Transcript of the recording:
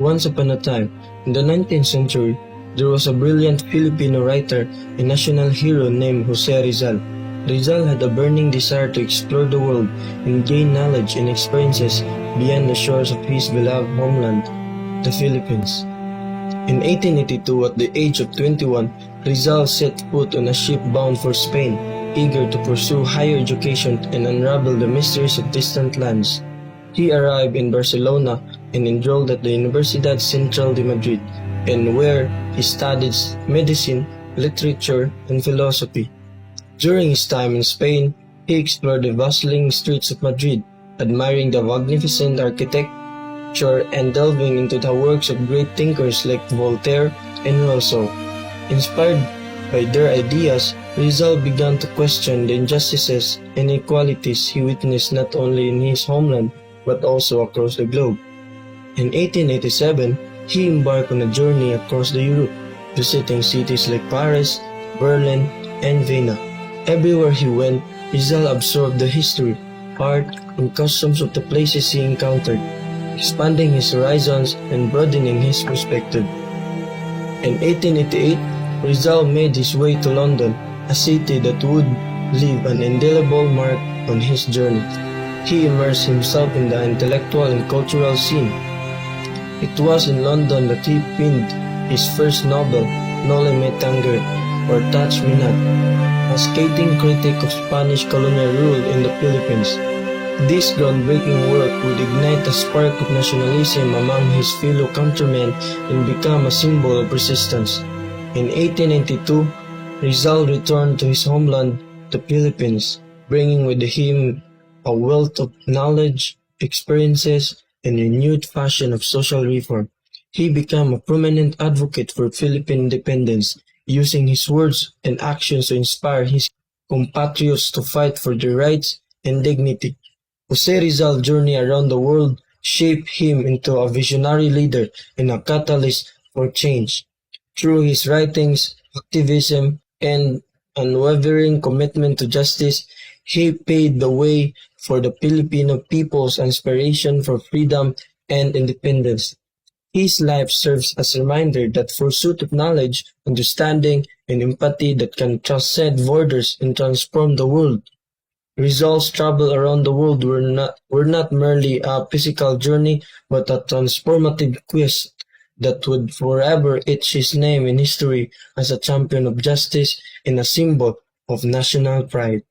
Once upon a time, in the 19th century, there was a brilliant Filipino writer and national hero named Jose Rizal. Rizal had a burning desire to explore the world and gain knowledge and experiences beyond the shores of his beloved homeland, the Philippines. In 1882, at the age of 21, Rizal set foot on a ship bound for Spain, eager to pursue higher education and unravel the mysteries of distant lands. He arrived in Barcelona and enrolled at the Universidad Central de Madrid, and where he studied medicine, literature, and philosophy. During his time in Spain, he explored the bustling streets of Madrid, admiring the magnificent architecture and delving into the works of great thinkers like Voltaire and Rousseau. Inspired by their ideas, Rizal began to question the injustices and inequalities he witnessed not only in his homeland but also across the globe. In 1887, he embarked on a journey across the Europe, visiting cities like Paris, Berlin, and Vienna. Everywhere he went, Rizal absorbed the history, art, and customs of the places he encountered, expanding his horizons and broadening his perspective. In 1888, Rizal made his way to London, a city that would leave an indelible mark on his journey. He immersed himself in the intellectual and cultural scene. It was in London that he penned his first novel, Noli Me Tangere, or Touch Me Not, a scathing critic of Spanish colonial rule in the Philippines. This groundbreaking work would ignite a spark of nationalism among his fellow countrymen and become a symbol of resistance. In 1892, Rizal returned to his homeland, the Philippines, bringing with him a wealth of knowledge, experiences, and a renewed passion of social reform. He became a prominent advocate for Philippine independence, using his words and actions to inspire his compatriots to fight for their rights and dignity. Jose Rizal's journey around the world shaped him into a visionary leader and a catalyst for change. Through his writings, activism, and unwavering commitment to justice, he paved the way for the Filipino people's aspiration for freedom and independence. His life serves as a reminder that pursuit of knowledge, understanding, and empathy that can transcend borders and transform the world. Rizal's travel around the world were not merely a physical journey, but a transformative quest that would forever etch his name in history as a champion of justice and a symbol of national pride.